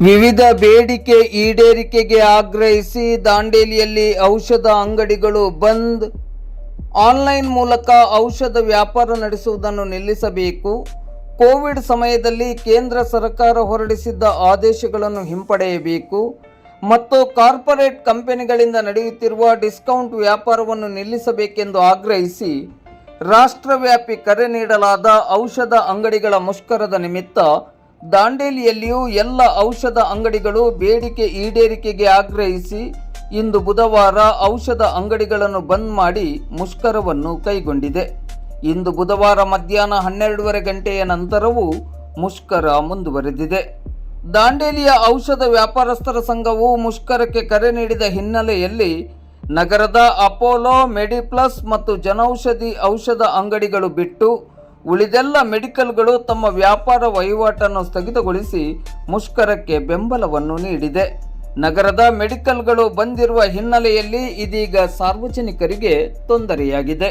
ವಿವಿಧ ಬೇಡಿಕೆ ಈಡೇರಿಕೆಗೆ ಆಗ್ರಹಿಸಿ ದಾಂಡೇಲಿಯಲ್ಲಿ ಔಷಧ ಅಂಗಡಿಗಳು ಬಂದ್. ಆನ್ಲೈನ್ ಮೂಲಕ ಔಷಧ ವ್ಯಾಪಾರ ನಡೆಸುವುದನ್ನು ನಿಲ್ಲಿಸಬೇಕು. ಕೋವಿಡ್ ಸಮಯದಲ್ಲಿ ಕೇಂದ್ರ ಸರ್ಕಾರ ಹೊರಡಿಸಿದ್ದ ಆದೇಶಗಳನ್ನು ಹಿಂಪಡೆಯಬೇಕು ಮತ್ತು ಕಾರ್ಪೊರೇಟ್ ಕಂಪನಿಗಳಿಂದ ನಡೆಯುತ್ತಿರುವ ಡಿಸ್ಕೌಂಟ್ ವ್ಯಾಪಾರವನ್ನು ನಿಲ್ಲಿಸಬೇಕೆಂದು ಆಗ್ರಹಿಸಿ ರಾಷ್ಟ್ರವ್ಯಾಪಿ ಕರೆ ನೀಡಲಾದ ಔಷಧ ಅಂಗಡಿಗಳ ಮುಷ್ಕರದ ನಿಮಿತ್ತ ದಾಂಡೇಲಿಯಲ್ಲಿಯೂ ಎಲ್ಲ ಔಷಧ ಅಂಗಡಿಗಳು ಬೇಡಿಕೆ ಈಡೇರಿಕೆಗೆ ಆಗ್ರಹಿಸಿ ಇಂದು ಬುಧವಾರ ಔಷಧ ಅಂಗಡಿಗಳನ್ನು ಬಂದ್ ಮಾಡಿ ಮುಷ್ಕರವನ್ನು ಕೈಗೊಂಡಿದೆ. ಇಂದು ಬುಧವಾರ ಮಧ್ಯಾಹ್ನ 12:30 ಗಂಟೆಯ ನಂತರವೂ ಮುಷ್ಕರ ಮುಂದುವರೆದಿದೆ. ದಾಂಡೇಲಿಯ ಔಷಧ ವ್ಯಾಪಾರಸ್ಥರ ಸಂಘವು ಮುಷ್ಕರಕ್ಕೆ ಕರೆ ನೀಡಿದ ಹಿನ್ನೆಲೆಯಲ್ಲಿ ನಗರದ ಅಪೋಲೋ, ಮೆಡಿಪ್ಲಸ್ ಮತ್ತು ಜನೌಷಧಿ ಔಷಧ ಅಂಗಡಿಗಳು ಬಿಟ್ಟು ಉಳಿದೆಲ್ಲ ಮೆಡಿಕಲ್ಗಳು ತಮ್ಮ ವ್ಯಾಪಾರ ವಹಿವಾಟನ್ನು ಸ್ಥಗಿತಗೊಳಿಸಿ ಮುಷ್ಕರಕ್ಕೆ ಬೆಂಬಲವನ್ನು ನೀಡಿದೆ. ನಗರದ ಮೆಡಿಕಲ್ಗಳು ಬಂದಿರುವ ಹಿನ್ನೆಲೆಯಲ್ಲಿ ಇದೀಗ ಸಾರ್ವಜನಿಕರಿಗೆ ತೊಂದರೆಯಾಗಿದೆ.